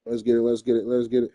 Let's get it. Let's get it. Let's get it.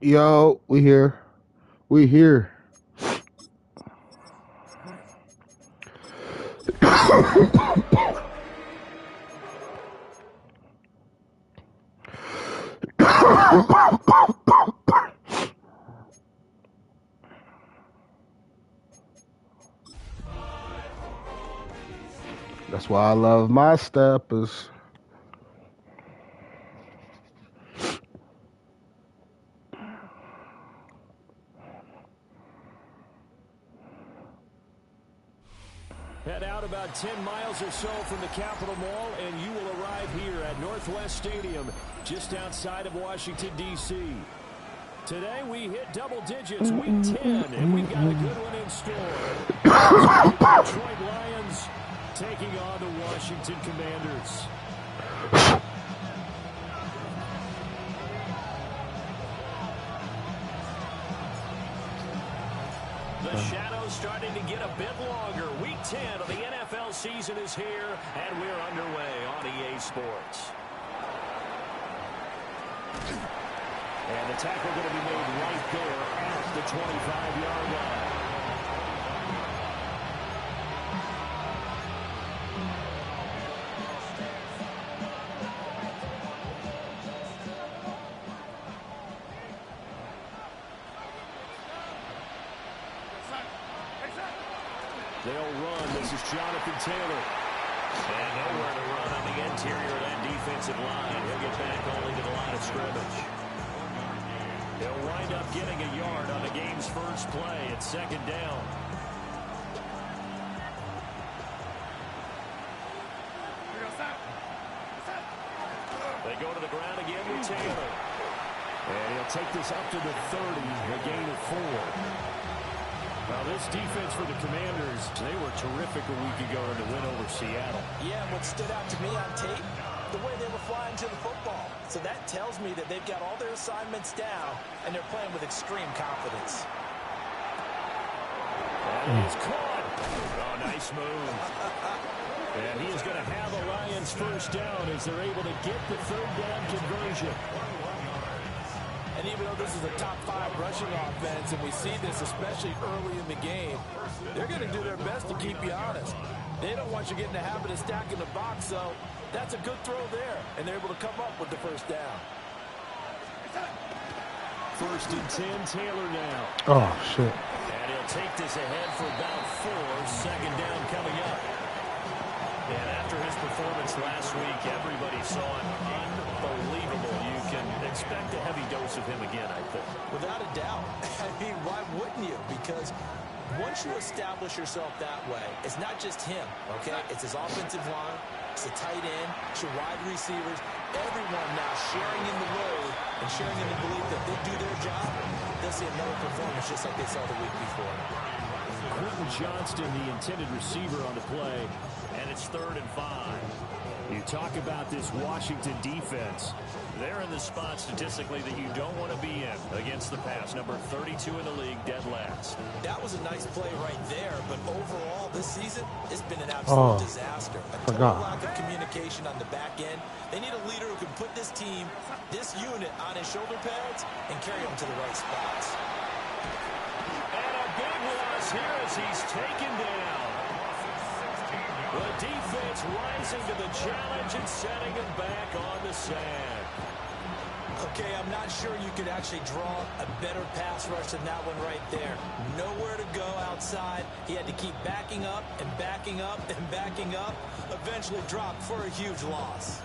Yo, we here. We here. That's why I love my steppers. Head out about 10 miles or so from the Capitol Mall, and you will arrive here at Northwest Stadium, just outside of Washington, D.C. Today, we hit double digits, week 10, and we've got a good one in store. The Detroit Lions taking on the Washington Commanders. The shadow's starting to get a bit longer. Week 10 of the NFL season is here, and we're underway on EA Sports. And the tackle going to be made right there at the 25-yard line. They'll run. This is Jonathan Taylor. And nowhere to run on the interior of that defensive line. He'll get back only to the line of scrimmage. They'll wind up getting a yard on the game's first play. It's second down. They go to the ground again with Taylor. And he'll take this up to the 30, a gain of 4. Now, this defense for the Commanders, they were terrific a week ago in the win over Seattle. Yeah, what stood out to me on tape, the way they were flying to the football. So that tells me that they've got all their assignments down, and they're playing with extreme confidence. And he's caught. Oh, nice move. And he is going to have the Lions first down as they're able to get the third down conversion. And even though this is a top 5 rushing offense, and we see this especially early in the game, they're going to do their best to keep you honest. They don't want you getting the habit of stacking the box, so that's a good throw there. And they're able to come up with the first down. First and 10, Taylor now. Oh, shit. And he'll take this ahead for about 4. Second down coming up. And after his performance last week, everybody saw it. Unbelievable. You can expect a heavy dose of him again, I think. Without a doubt. I mean, why wouldn't you? Because once you establish yourself that way, it's not just him, okay? It's his offensive line, it's the tight end, it's your wide receivers, everyone now sharing in the load and sharing in the belief that they do their job. They'll see another performance just like they saw the week before. Quentin Johnston, the intended receiver on the play, and it's 3rd and 5. You talk about this Washington defense. They're in the spot statistically that you don't want to be in against the pass. Number 32 in the league, dead last. That was a nice play right there, but overall this season, it's been an absolute disaster. A total lack of communication on the back end. They need a leader who can put this team, this unit on his shoulder pads and carry them to the right spots. And a big loss here as he's taken down. The defense rising to the challenge and setting him back on the sand. Okay, I'm not sure you could actually draw a better pass rush than that one right there. Nowhere to go outside. He had to keep backing up and backing up and backing up. Eventually dropped for a huge loss.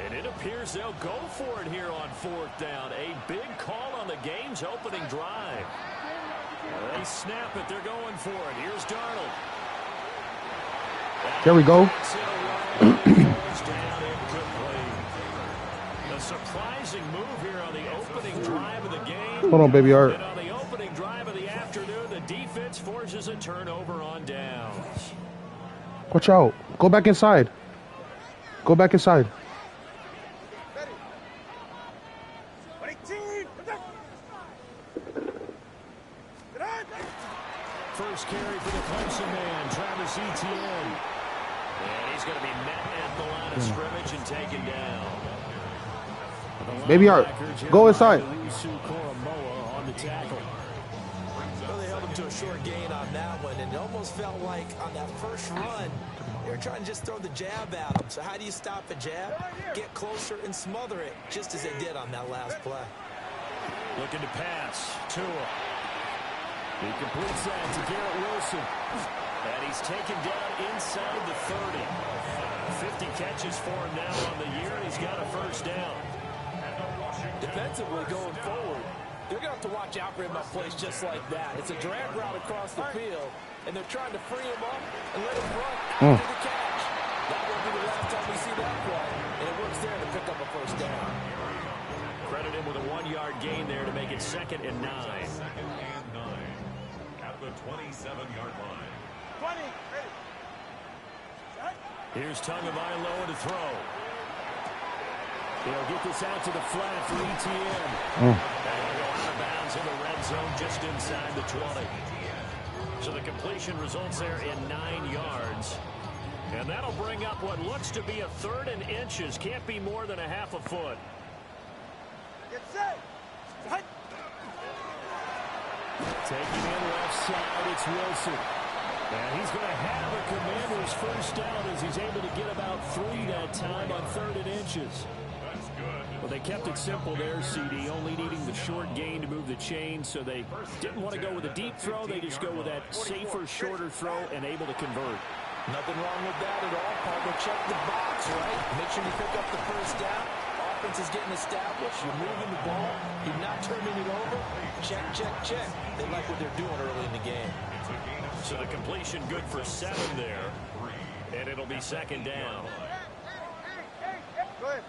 And it appears they'll go for it here on 4th down. A big call on the game's opening drive. They snap it. They're going for it. Here's Darnold. There we go. A surprising move here on the opening drive of the game. Hold on, baby Art. And on the opening drive of the afternoon, the defense forces a turnover on downs. Watch out. Go back inside. Go back inside. First carry for the Clemson man, Travis Etienne. And he's going to be met at the line of scrimmage and taken down. Baby Art, go inside. On the tackle. Well, they held him to a short gain on that one, and it almost felt like on that first run, they were trying to just throw the jab at him. So how do you stop a jab? Get closer and smother it, just as they did on that last play. Looking to pass. Tua. He completes that to Garrett Wilson. And he's taken down inside the 30. 50 catches for him now on the year, and he's got a first down. Defensively going forward, they're going to have to watch out for him on plays just like that. It's a drag route across the field, and they're trying to free him up and let him run after the catch. That won't be the last time we see that play, and it works there to pick up a first down. Credit him with a 1-yard gain there to make it 2nd and 9. At the 27-yard line. 20. Here's Tagovailoa to throw. He'll get this out to the flat for Etienne. And he'll go out of bounds in the red zone just inside the 20. So the completion results there in 9 yards. And that'll bring up what looks to be a 3rd and inches. Can't be more than a half a foot. Get set. Set. Taking in left side, it's Wilson. And he's going to have a Commander's first down as he's able to get about 3 that time on 3rd and inches. Well, they kept it simple there, CD, only needing the short gain to move the chain, so they didn't want to go with a deep throw. They just go with that safer, shorter throw and able to convert. Nothing wrong with that at all, Parker. Check the box, right? Make sure you pick up the first down. Offense is getting established. You're moving the ball. You're not turning it over. Check, check, check. They like what they're doing early in the game. So the completion good for 7 there, and it'll be 2nd down. Go ahead.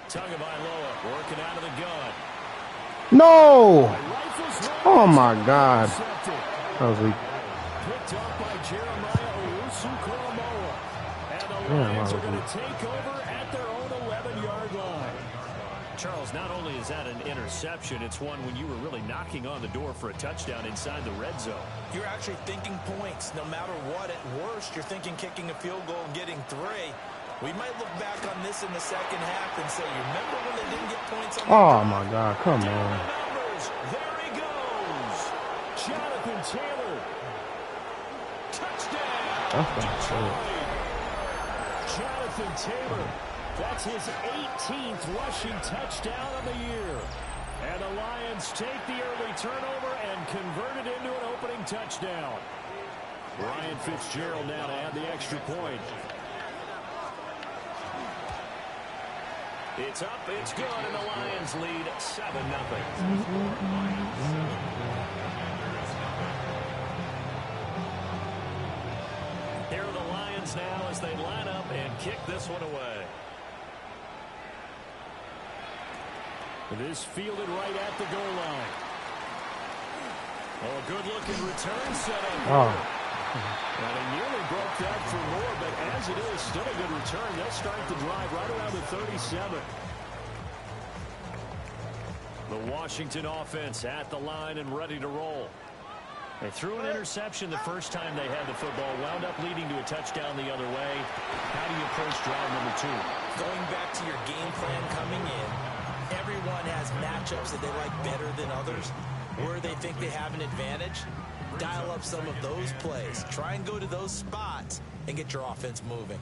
Tagovailoa working out of the gun. No! Oh my God. That was weak. Picked up by Jeremiah Owusu-Koromoa. And the Lions are going to take over at their own 11-yard line. Charles, not only is that an interception, it's one when you were really knocking on the door for a touchdown inside the red zone. You're actually thinking points. No matter what, at worst, you're thinking kicking a field goal and getting 3. We might look back on this in the second half and say, you remember when they didn't get points on the Oh my God, come on. There he goes. Jonathan Taylor. Touchdown. Detroit. Jonathan Taylor. That's his 18th rushing touchdown of the year. And the Lions take the early turnover and convert it into an opening touchdown. Ryan Fitzgerald now to add the extra point. It's up, it's good, and the Lions lead 7-0. Here are the Lions now as they line up and kick this one away. This fielded right at the goal line. Oh, a good-looking return set up. Oh. And he nearly broke that for more, but as it is, still a good return. They'll start the drive right around the 37. The Washington offense at the line and ready to roll. They threw an interception the first time they had the football, wound up leading to a touchdown the other way. How do you approach drive number 2? Going back to your game plan coming in, everyone has matchups that they like better than others. Where they think they have an advantage, dial up some of those plays. Try and go to those spots and get your offense moving.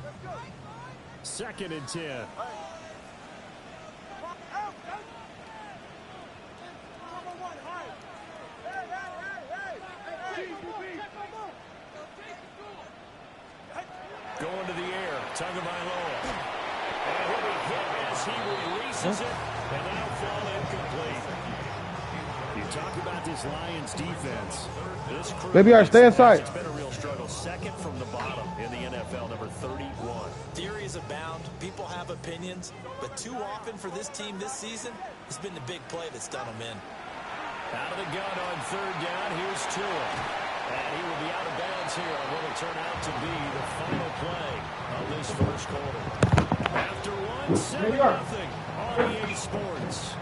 2nd and 10. Going to the air, Tagovailoa. And he'll be hit as he releases it, and that'll fall incomplete. You talk about this Lions defense. This crew, Maybe I stay inside. It's been a real struggle. 2nd from the bottom in the NFL, number 31. Theories abound. People have opinions. But too often for this team this season, it's been the big play that's done them in. Out of the gun on 3rd down. Here's Tua. And he will be out of bounds here on what will turn out to be the final play of this first quarter. After one, 7-0 on EA Sports.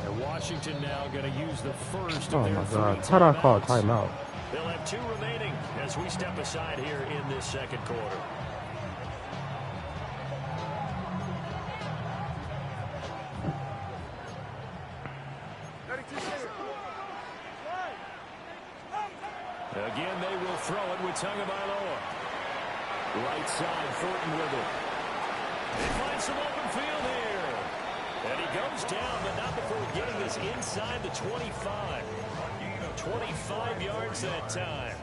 And Washington now going to use the first of Oh their my 3 God. How do I call a timeouts. timeout? They'll have 2 remaining as we step aside here in this second quarter. Again, they will throw it with Tagovailoa. Right side, Thornton with it. They find some open field here. And he goes down, but not before getting this inside the 25. 25 yards that time.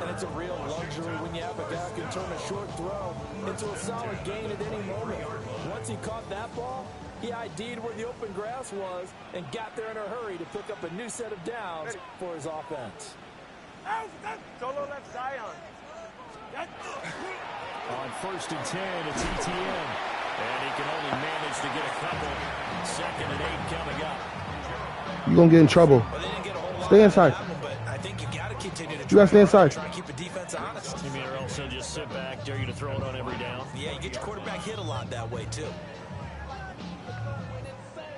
And it's a real luxury when you have a guy who can turn a short throw into a solid gain at any moment. Once he caught that ball, he ID'd where the open grass was and got there in a hurry to pick up a new set of downs for his offense. Solo left Zion. On 1st and 10, it's ETN. And he can only manage to get a couple. 2nd and 8 coming up. You're going to get in trouble. Well, they didn't get a whole lot Stay out of inside. that one, but I think you got to continue to You got to stay inside. try and keep the defense honest. You mean or else he'll just sit back, dare you to throw it on every down? Yeah, you get your quarterback hit a lot that way, too.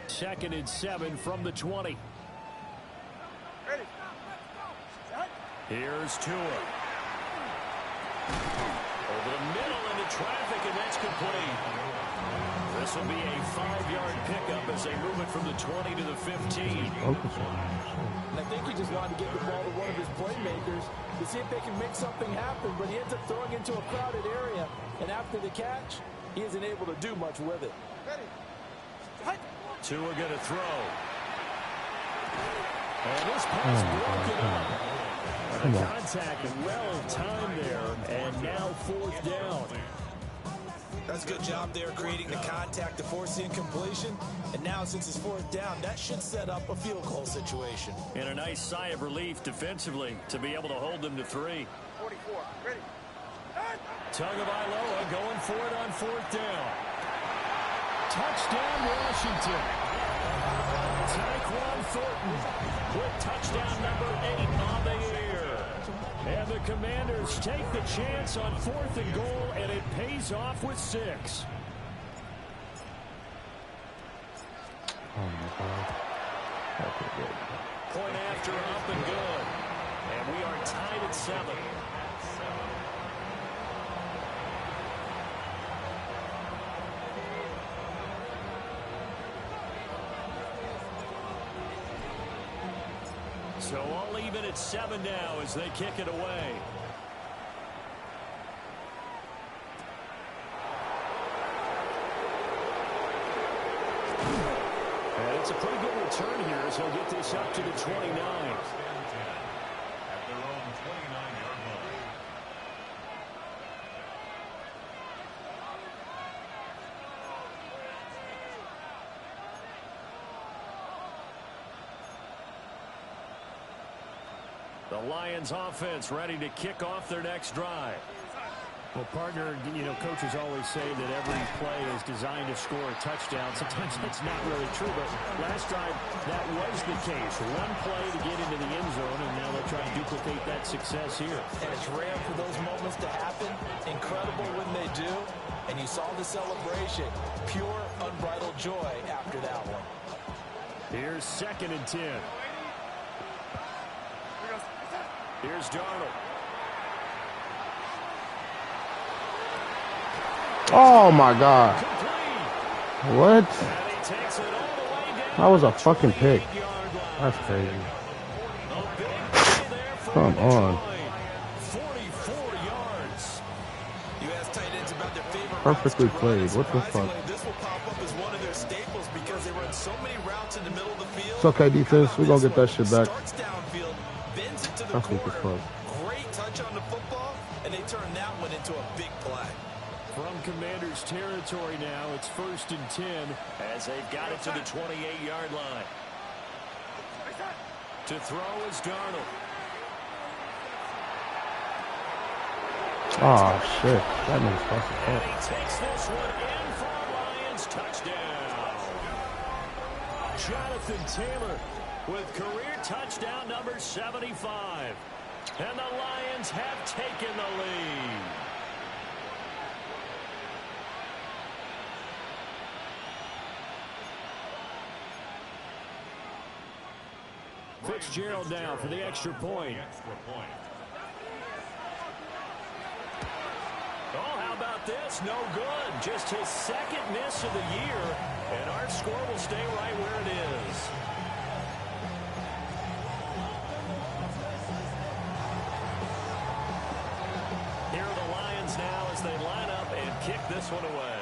2nd and 7 from the 20. Ready. Here's Tua. Over the middle into traffic, and that's complete. This will be a 5-yard pickup as they move it from the 20 to the 15. And I think he just wanted to get the ball to one of his playmakers to see if they can make something happen, but he ends up throwing into a crowded area, and after the catch, he isn't able to do much with it. Tua going to throw. And this pass broken up. And the contact well timed there, and now 4th down. That's a good job there creating the contact to force the incompletion. And now since it's fourth down, that should set up a field goal situation. And a nice sigh of relief defensively to be able to hold them to 3. 44. Ready. Tagovailoa going for it on fourth down. Touchdown, Washington. Tyquan Thornton with touchdown number 8 on the year. And the Commanders take the chance on 4th and goal, and it pays off with 6. Oh, my God. Okay, good. Point after up and good. And we are tied at 7. So all even at 7 now as they kick it away. And it's a pretty good return here as he'll get this up to the 29. At their own 29-yard line. The Lions offense ready to kick off their next drive. Well, partner, you know, coaches always say that every play is designed to score a touchdown. Sometimes that's not really true, but last drive, that was the case. One play to get into the end zone, and now they'll try to duplicate that success here. And it's rare for those moments to happen. Incredible when they do. And you saw the celebration. Pure, unbridled joy after that one. Here's 2nd and 10. Here's Darnold. Oh, my God. What? That was a fucking pick. That's crazy. Come on. 44 yards. You asked tight ends about their favorite Perfectly routes to played. run. What the fuck? Surprisingly, this will pop up as one of their staples because they run so many routes in the middle of the field. It's okay, defense. We're going to get that shit back. Starts downfield, bends it to the That's weak as corner. fuck. Great touch on the football, and they turn that one into a big play. From Commanders territory now, it's 1st and 10 as they've got it to the 28-yard line. To throw is Darnold. Oh, shit. That means fucking And fuck. he takes this one in for a Lions touchdown. Jonathan Taylor with career touchdown number 75. And the Lions have taken the lead. Fitzgerald now for the extra point. Oh, how about this? No good. Just his 2nd miss of the year. And our score will stay right where it is. Here are the Lions now as they line up and kick this one away.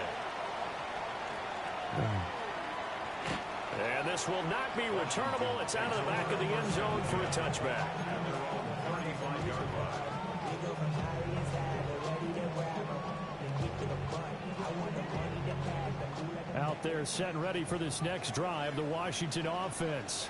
And this will not be returnable. It's out of the back of the end zone for a touchback. Out there set and ready for this next drive, the Washington offense.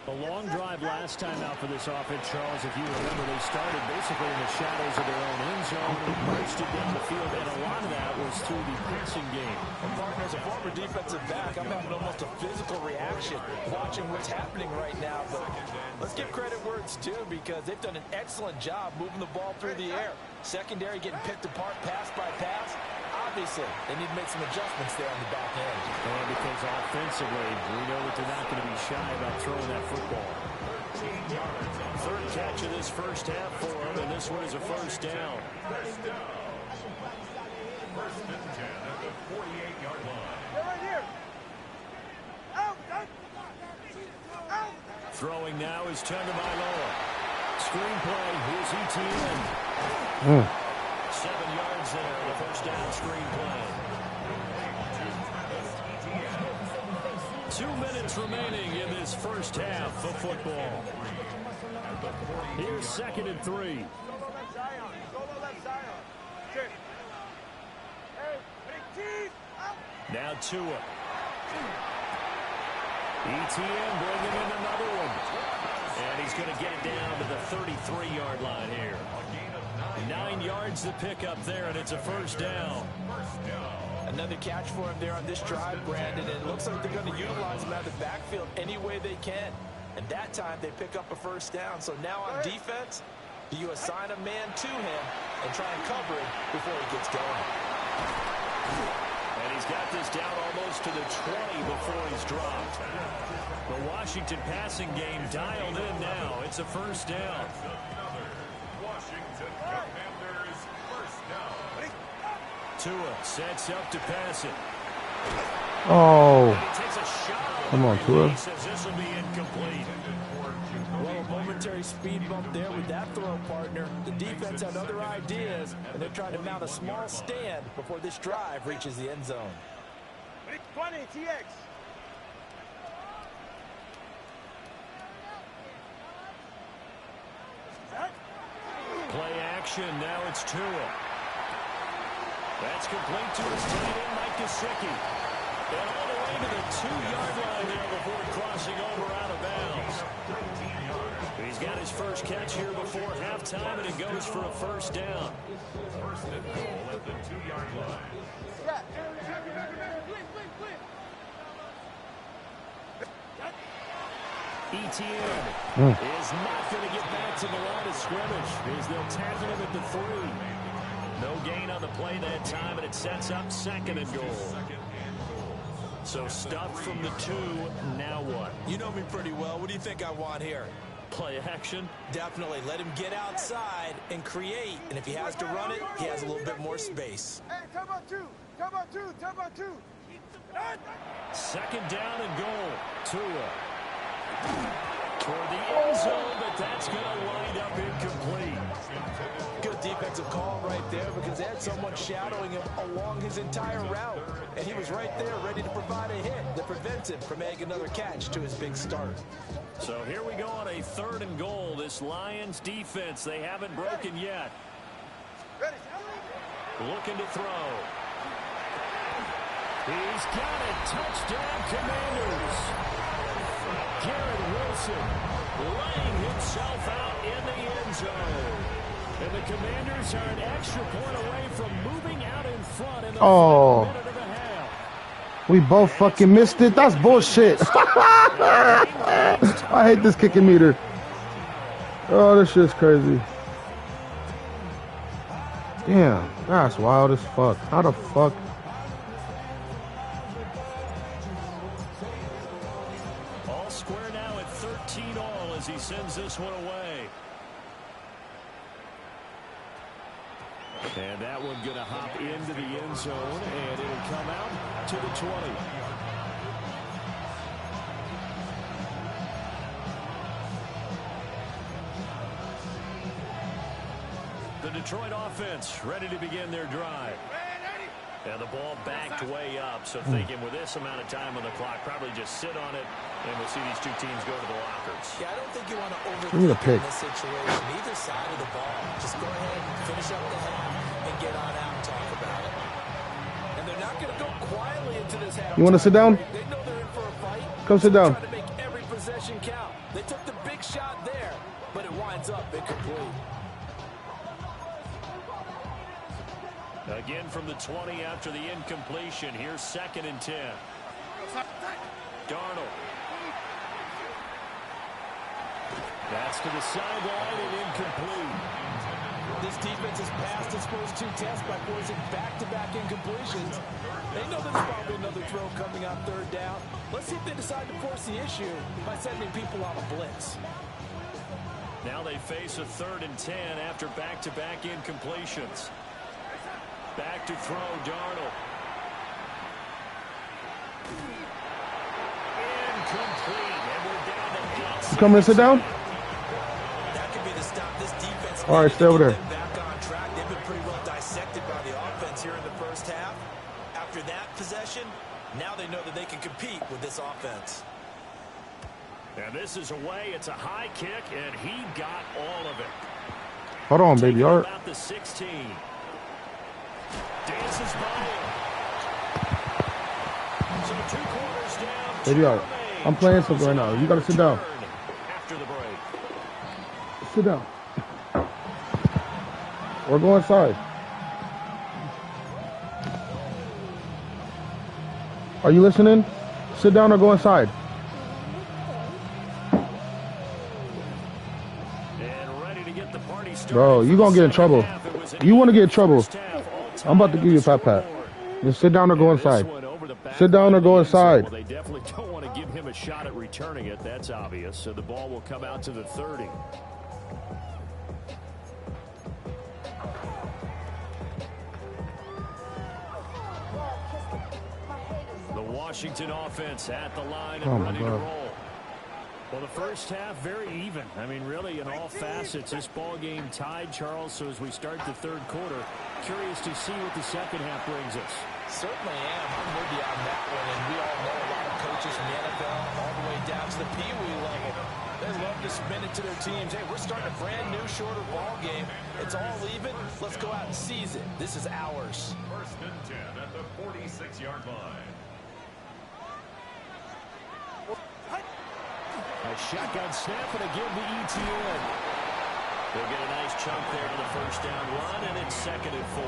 A long drive last time out for this offense, Charles. If you remember, they started basically in the shadows of their own end zone and marched it down the field, and a lot of that was through the passing game. And partner, as a former defensive back, I'm having almost a physical reaction watching what's happening right now. But let's give credit where it's due because they've done an excellent job moving the ball through the air. Secondary getting picked apart pass by pass. Obviously, they need to make some adjustments there on the back end. And because offensively, we know that they're not going to be shy about throwing that football. 3rd catch of this first half for them, and this one is a 1st down. 1st and 10 at the 48-yard line. They're right here. Out. Throwing now is Tagovailoa. Screenplay, here's ETN. 7 yards there, the 1st down screenplay. 2 minutes remaining in this first half of football. Here's 2nd and 3. Solo left Zion. Solo left Zion. Check. Hey. Now Tua. ETN bringing in another one. And he's going to get down to the 33-yard line here. 9 yards to pick up there, and it's a first down. Another catch for him there on this drive, Brandon. And it looks like they're going to utilize him out of the backfield any way they can. And that time they pick up a first down. So now on defense, do you assign a man to him and try and cover it before he gets going? And he's got this down almost to the 20 before he's dropped. The Washington passing game dialed in now. It's a first down. Washington Commanders first down. Tua sets up to pass it. Oh. He takes a shot. Come on, Tua. He says this will be incomplete. Well, a momentary speed bump there with that throw, partner. The defense had other ideas, and they're trying to mount a small stand before this drive reaches the end zone. 20, TX. Play action. Now it's Tua. That's complete to his tight end, Mike Gesicki. And all the way to the 2-yard line there before crossing over out of bounds. He's got his first catch here before halftime, and it goes for a first down. First and goal at the 2-yard line. ETN is not going to get back to the line of scrimmage as they'll tackle him at the 3. No gain on the play that time, and it sets up second and goal. So stuffed from the 2, now what? You know me pretty well. What do you think I want here? Play action? Definitely. Let him get outside and create. And if he has to run it, he has a little bit more space. Hey, come on, 2. Come on, 2. Come on, 2. Second down and goal. Tua toward the end zone, but that's going to wind up incomplete. Good defensive call right there because they had someone shadowing him along his entire route. And he was right there ready to provide a hit that prevents him from making another catch to his big start. So here we go on a 3rd and goal. This Lions defense, they haven't broken yet. Ready. Looking to throw. He's got it. Touchdown, Commanders. Garrett Wilson laying himself out in the end zone. And the Commanders are an extra point away from moving out in front in the final minute of the half. We both fucking missed it. That's bullshit. I hate this kicking meter. Oh, this shit's crazy. Damn, that's wild as fuck. How the fuck? All square now at 13 all as he sends this one away. And that one going to hop into the end zone, and it'll come out to the 20. The Detroit offense ready to begin their drive. And the ball backed way up, so thinking with this amount of time on the clock, probably just sit on it, and we'll see these two teams go to the lockers. Yeah, I don't think you want to overthink pick. in this situation. Either side of the ball. Just go ahead and finish up the half and get on out and talk about it. And they're not going to go quietly into this half. You want to sit down? They know they're in for a fight. Come sit down. Trying to make every possession count. They took the big shot there, but it winds up incomplete. Again from the 20 after the incompletion. Here's 2nd and 10. Darnold. That's to the sideline and incomplete. This defense has passed its first 2 tests by forcing back-to-back incompletions. They know there's probably another throw coming on 3rd down. Let's see if they decide to force the issue by sending people on a blitz. Now they face a 3rd and 10 after back-to-back incompletions. Back to throw, Darnold. Incomplete, and we're down to 8. You coming to sit down? That could be the stop this defense. All right, stay over there. Back on track. They've been pretty well dissected by the offense here in the first half. After that possession, now they know that they can compete with this offense. And this is away. It's a high kick, and he got all of it. Hold on, baby. All right. About the 16. Dances by him. So 2 quarters down. Baby out. I'm playing something right now. You gotta sit down. After the break. Sit down. Or go inside. Are you listening? Sit down or go inside. And ready to get the party started. Bro, you gonna get in trouble. You wanna get in trouble. I'm about to give you a pat. Just sit down or go inside. Sit down or go inside. Well, they definitely don't want to give him a shot at returning it. That's obvious. So the ball will come out to the 30. The Washington offense at the line and ready to roll. Well, the first half, very even. I mean, really, in all facets, this ball game tied, Charles. So as we start the 3rd quarter, curious to see what the second half brings us. Certainly am. I'm with you on that one. And we all know a lot of coaches from the NFL all the way down to the Pee Wee level. They love to spin it to their teams. Hey, we're starting a brand new, shorter ball game. It's all even. Let's go out and seize it. This is ours. 1st and 10 at the 46-yard line. A shotgun snap and a give to ETN. They'll get a nice chunk there to the 1st down run, and it's 2nd and 4.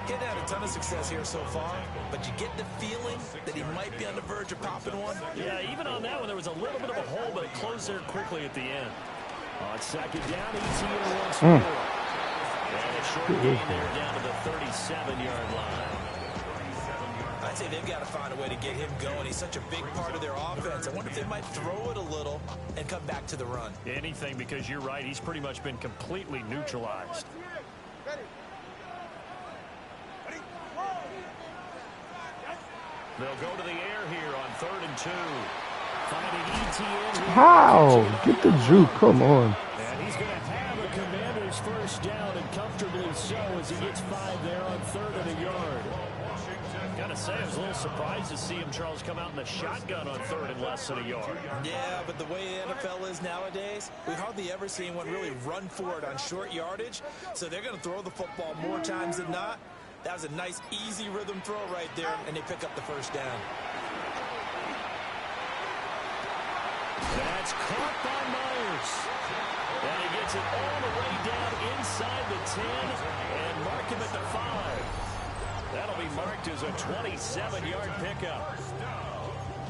Getting had a ton of success here so far, but you get the feeling that he might be on the verge of popping one. Yeah, even on that one, there was a little bit of a hole, but it closed there quickly at the end. On 2nd down, ETN once more. And a short gain there down to the 37-yard line. I'd say they've got to find a way to get him going. He's such a big part of their offense. I wonder if they might throw it a little and come back to the run. Anything, because you're right. He's pretty much been completely neutralized. They'll go to the air here on 3rd and 2. Finding ETN. How? Get the juke. Come on. And he's going to have a Commander's 1st down, and comfortably so, as he gets 5 there on 3rd and a yard. Gotta say, I was a little surprised to see him, Charles, come out in the shotgun on 3rd and less than a yard. Yeah, but the way the NFL is nowadays, we hardly ever see anyone really run for it on short yardage. So they're going to throw the football more times than not. That was a nice, easy rhythm throw right there, and they pick up the 1st down. That's caught by Myers. And he gets it all the way down inside the 10 and mark him at the 5. That'll be marked as a 27-yard pickup.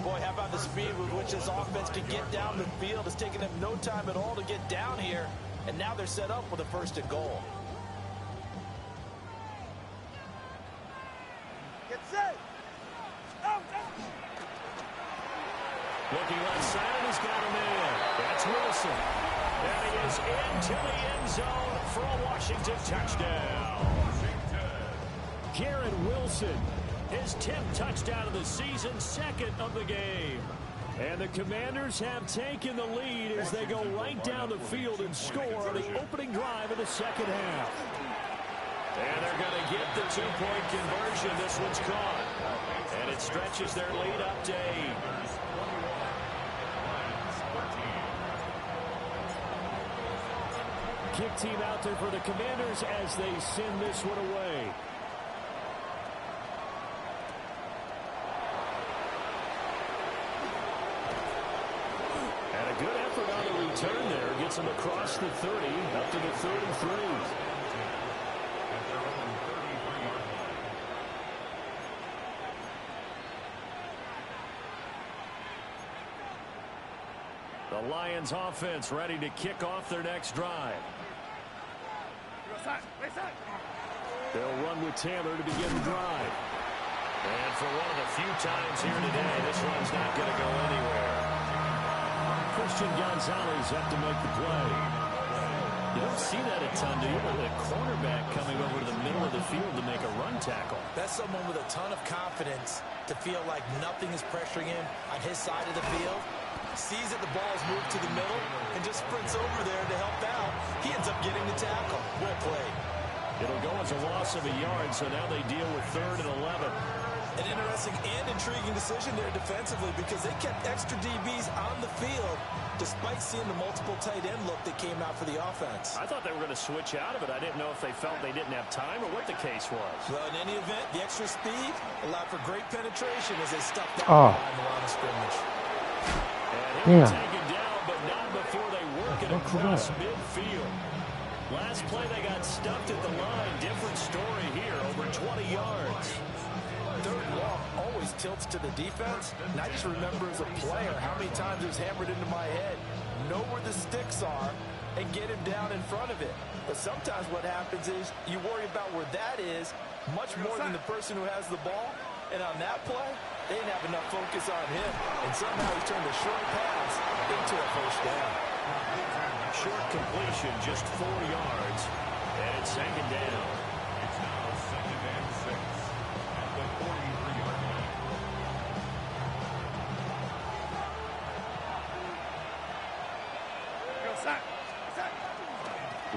Boy, how about the speed with which this offense can get down the field? It's taken them no time at all to get down here, and now they're set up with a 1st and goal. Get set. Looking left side, and he's got him in. That's Wilson. And he is into the end zone for a Washington touchdown. Garrett Wilson, his 10th touchdown of the season, 2nd of the game. And the Commanders have taken the lead as they go right down the field and score on the opening drive of the 2nd half. And they're going to get the 2-point conversion. This one's caught. And it stretches their lead up to 8. Kick team out there for the Commanders as they send this one away. And a good effort on the return there. Gets him across the 30, up to the 33. The Lions offense ready to kick off their next drive. They'll run with Taylor to begin the drive. And for one of the few times here today, this run's not going to go anywhere. Christian Gonzalez have to make the play. You don't see that a ton, do you? With a cornerback coming over to the middle of the field to make a run tackle. That's someone with a ton of confidence to feel like nothing is pressuring him on his side of the field. Sees that the ball's moved to the middle and just sprints over there to help out. He ends up getting the tackle. Well played. It'll go as a loss of a yard, so now they deal with 3rd and 11. An interesting and intriguing decision there defensively because they kept extra DBs on the field despite seeing the multiple tight end look that came out for the offense. I thought they were going to switch out of it. I didn't know if they felt they didn't have time or what the case was. Well, in any event, the extra speed allowed for great penetration as they stuck down behind the line of scrimmage. And he'll take it down, but not before they work it across midfield. Last play, they got stuffed at the line. Different story here, over 20 yards. Third and long always tilts to the defense. And I just remember as a player how many times it was hammered into my head. Know where the sticks are and get him down in front of it. But sometimes what happens is you worry about where that is much more than the person who has the ball. And on that play, they didn't have enough focus on him. And somehow he turned a short pass into a first down. Short completion, just 4 yards. And it's second down. It's now second and 6 at the 43-yard line.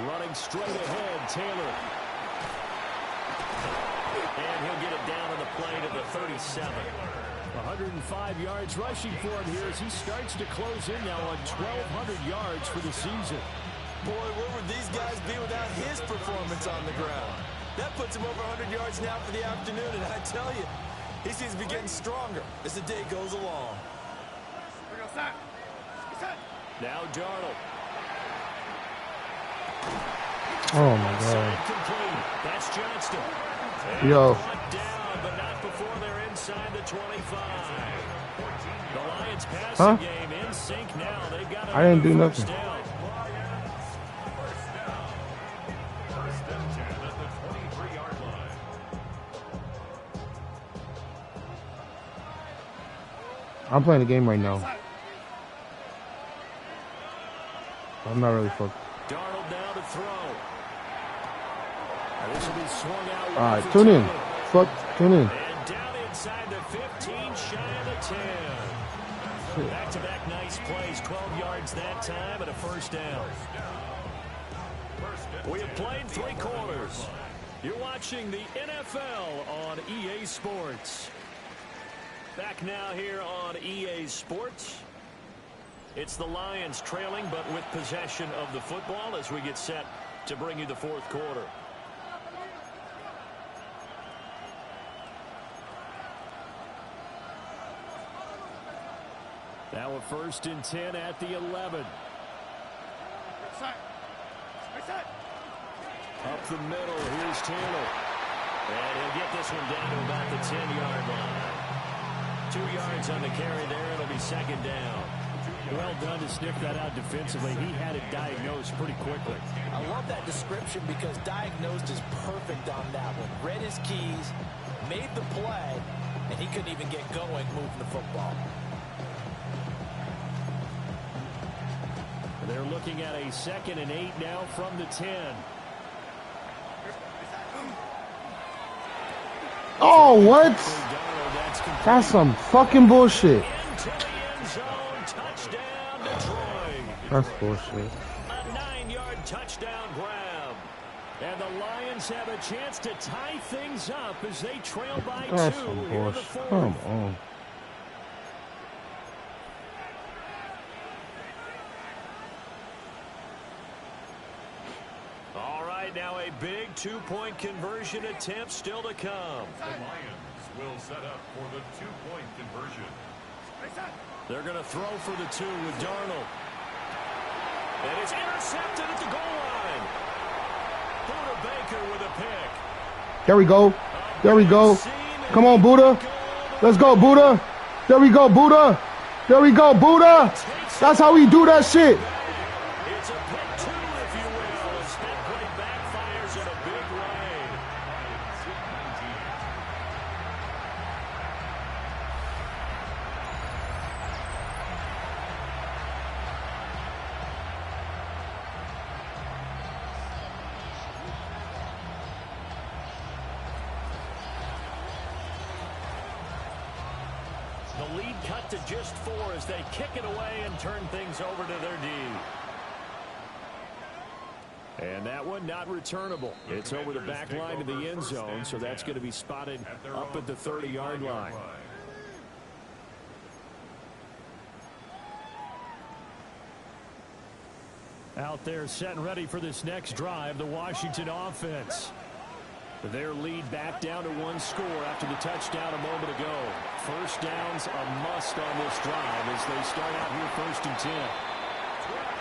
Running straight ahead, Taylor. And he'll get it down on the play to the 37. 105 yards rushing for him here as he starts to close in now on 1,200 yards for the season. Boy, where would these guys be without his performance on the ground? That puts him over 100 yards now for the afternoon, and I tell you, he seems to be getting stronger as the day goes along. Now Darnold. Oh my God. Complete. That's Johnston. Yo. Down, but not before they're inside the 25. The Lions passing game in sync now. They've got I didn't do nothing. Down. First and 10 at the 23-yard line. I'm playing the game right now. I'm not really fucked. Darnold now to throw. This will be swung out. All right, tune in. Fuck, tune in. And down inside the 15, shy of the 10. Back-to-back nice plays, 12 yards that time, and a first down. We have played 3 quarters. You're watching the NFL on EA Sports. Back now here on EA Sports. It's the Lions trailing, but with possession of the football as we get set to bring you the fourth quarter. Now a first and 10 at the 11. Up the middle, here's Taylor. And he'll get this one down to about the 10-yard line. 2 yards on the carry there. It'll be second down. Well done to sniff that out defensively. He had it diagnosed pretty quickly. I love that description because diagnosed is perfect on that one. Read his keys, made the play, and he couldn't even get going moving the football. They're looking at a 2nd and 8 now from the 10. Oh, what? That's some fucking bullshit. Touchdown, Detroit. That's bullshit. A 9-yard touchdown grab. And the Lions have a chance to tie things up as they trail by 2 That's some here in the bullshit. fourth. Come on. All right, now a big 2-point conversion attempt still to come. The Lions will set up for the 2-point conversion. They're going to throw for the 2 with Darnold. And it's intercepted at the goal line. Buda Baker with a pick. There we go. There we go. Come on, Buddha. Let's go, Buddha. There we go, Buddha. There we go, Buddha. That's how we do that shit. It's a pick 2, if you will, as that play backfires in a big way. The lead cut to just 4 as they kick it away and turn things over to their D. And that one not returnable. It's over the back line of the end zone, so that's going to be spotted up at the 30-yard line. Out there set and ready for this next drive, the Washington offense. Their lead back down to 1 score after the touchdown a moment ago. First down's a must on this drive as they start out here 1st and 10.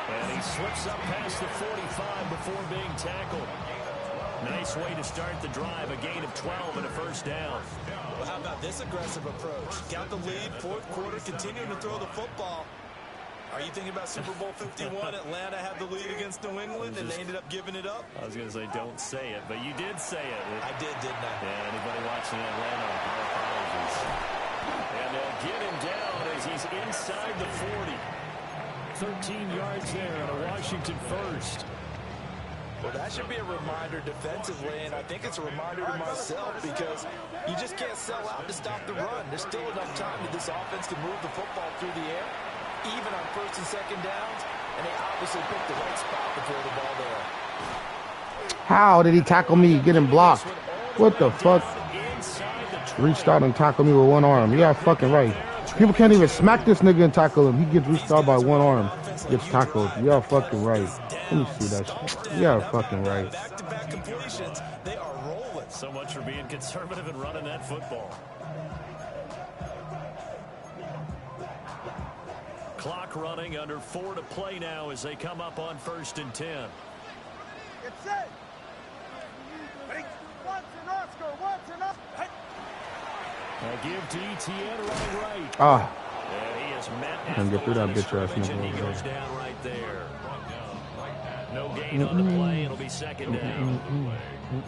And he slips up past the 45 before being tackled. Nice way to start the drive, a gain of 12 and a first down. Well, how about this aggressive approach? Got the lead, 4th quarter, continuing to throw the football. Are you thinking about Super Bowl 51? Atlanta had the lead against New England, and they ended up giving it up? I was going to say, don't say it, but you did say it. I did, didn't I? Yeah, anybody watching Atlanta, our apologies. And they'll get him down as he's inside the 40. 13 yards there and a Washington first. Well, that should be a reminder defensively, and I think it's a reminder to myself because you just can't sell out to stop the run. There's still enough time that this offense can move the football through the air, even on 1st and 2nd downs, and they obviously picked the right spot to throw the ball there. How did he tackle me getting blocked? What the fuck? Reached out and tackled me with 1 arm. Yeah, fucking right. People can't even smack this nigga and tackle him. He gets reached out by 1 arm. Gets tackled. Yeah, fucking right. Let me see that shit. Yeah, fucking right. Back-to-back completions, they are rolling. So much for being conservative and running that football. Clock running, under 4 to play now as they come up on 1st and 10. Get set. Ready? Watson, Oscar, Watson, up. A give to ETN running right. Ah. He is met Can't get through that bitch ass and he nigga. goes down right there. No gain on the play. It'll be 2nd down.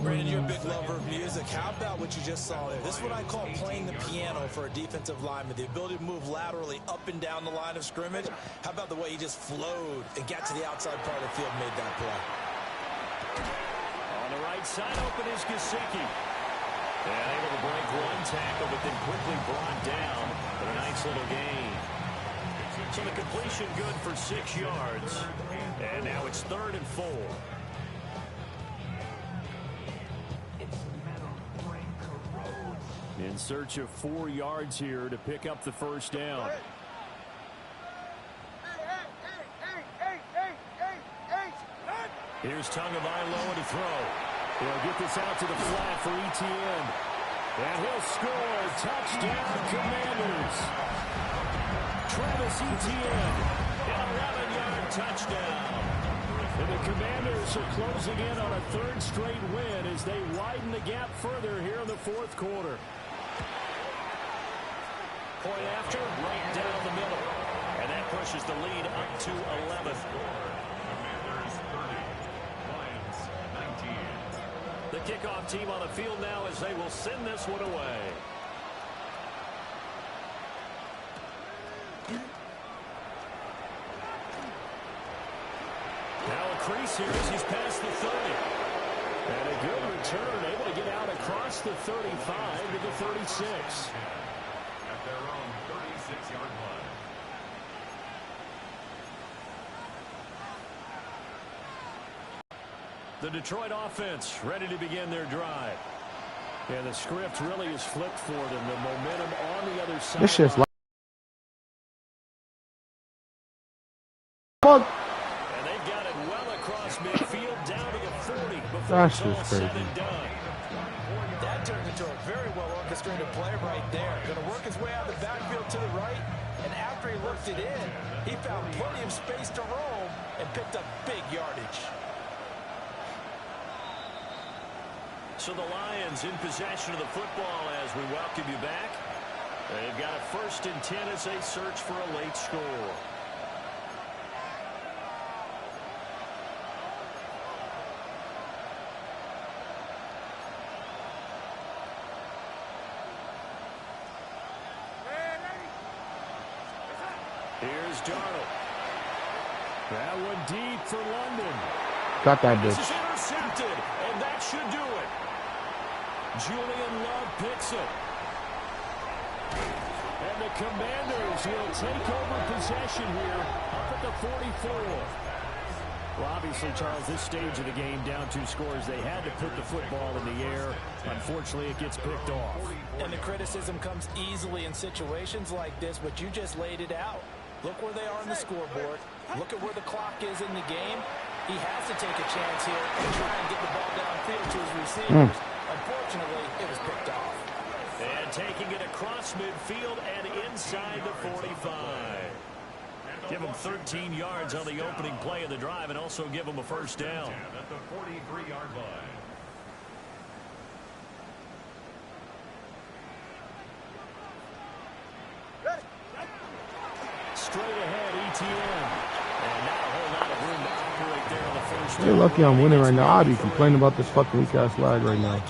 Brandon, you're a big lover of music. How about what you just saw there? This is what I call playing the piano for a defensive lineman. The ability to move laterally up and down the line of scrimmage. How about the way he just flowed and got to the outside part of the field and made that play? On the right side, open is Gesicki. And able to break 1 tackle, but then quickly brought down for a nice little gain. So the completion good for 6 yards. And now it's 3rd and 4. In search of 4 yards here to pick up the first down. Here's Tagovailoa to throw. He'll get this out to the flat for ETN. And he'll score. Touchdown, Commanders. Travis Etienne, an 11-yard touchdown. And the Commanders are closing in on a 3rd straight win as they widen the gap further here in the 4th quarter. Point after, right down the middle. And that pushes the lead up to 11. Commanders 30, Lions 19. The kickoff team on the field now as they will send this one away. Now a crease here as he's past the 30. And a good return, able to get out across the 35 to the 36. At their own 36-yard line. The Detroit offense ready to begin their drive. And the script really is flipped for them. The momentum on the other side. This shit's like fuck. And they've got it well across midfield down to the 40 before That's it's all just said crazy. and done. That turned into a very well orchestrated play right there. Going to work his way out the backfield to the right, and after he looked it in, he found plenty of space to roam and picked up big yardage. So the Lions in possession of the football as we welcome you back. They've got a 1st and 10 as they search for a late score. Here's Darnold. That one deep for London. Got that This bitch. is intercepted, and that should do it. Julian Love picks it. And the Commanders will take over possession here up at the 44. Well, obviously, Charles, this stage of the game, down 2 scores, they had to put the football in the air. Unfortunately, it gets picked off. And the criticism comes easily in situations like this, but you just laid it out. Look where they are on the scoreboard. Look at where the clock is in the game. He has to take a chance here and try and get the ball downfield to his receivers. Unfortunately, it was picked off. And taking it across midfield and inside the 45. Give them 13 yards on the opening play of the drive and also give them a first down. At the 43-yard line. Straight ahead, ETN. And not a whole lot of room to operate there on the first You're down. lucky I'm winning right now. I'll be complaining about this fucking weak-ass lag right now.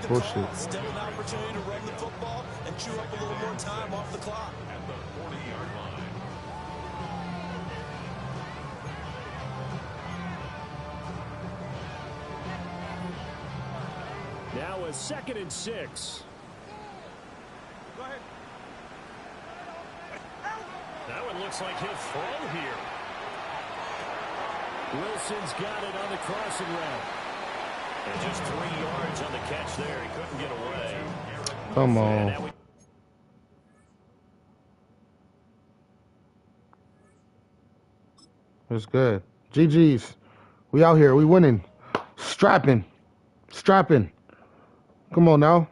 Bullshit. Still an opportunity to run the football and chew up a little more time off the clock. At the 40-yard line. Now a 2nd and 6. That one looks like he'll throw here. Wilson's got it on the crossing route. And just 3 yards on the catch there. He couldn't get away. Come on. It's good. GG's. We out here. We winning. Strapping. Strapping. Come on now.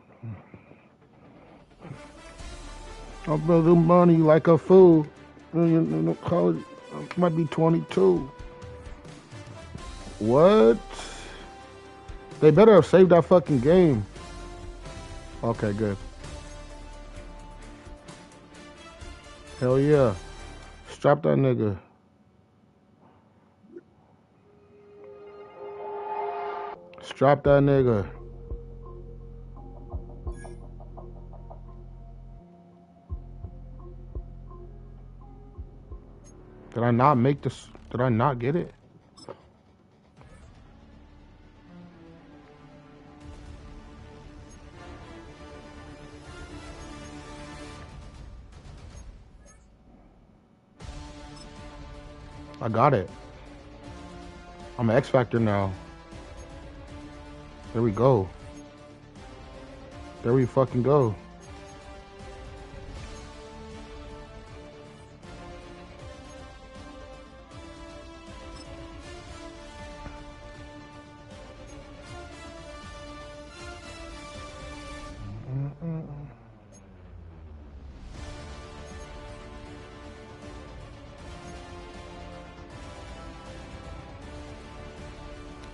I'm building money like a fool. Might be 22. What? They better have saved that fucking game. Okay, good. Hell yeah. Strap that nigga. Strap that nigga. Did I not make this? Did I not get it? I got it. I'm an X Factor now. There we go. There we fucking go.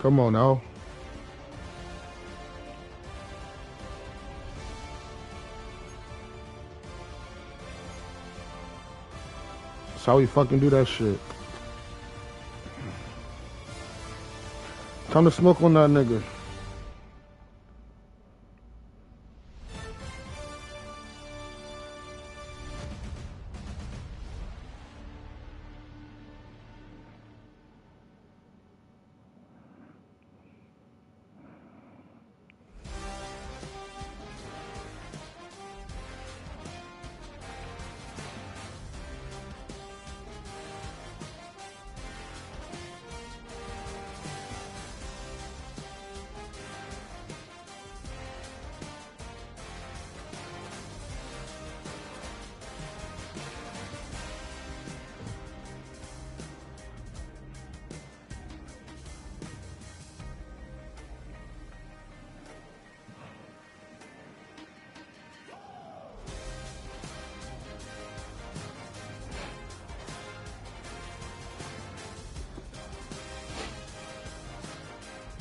Come on now. That's how we fucking do that shit. Time to smoke on that nigga.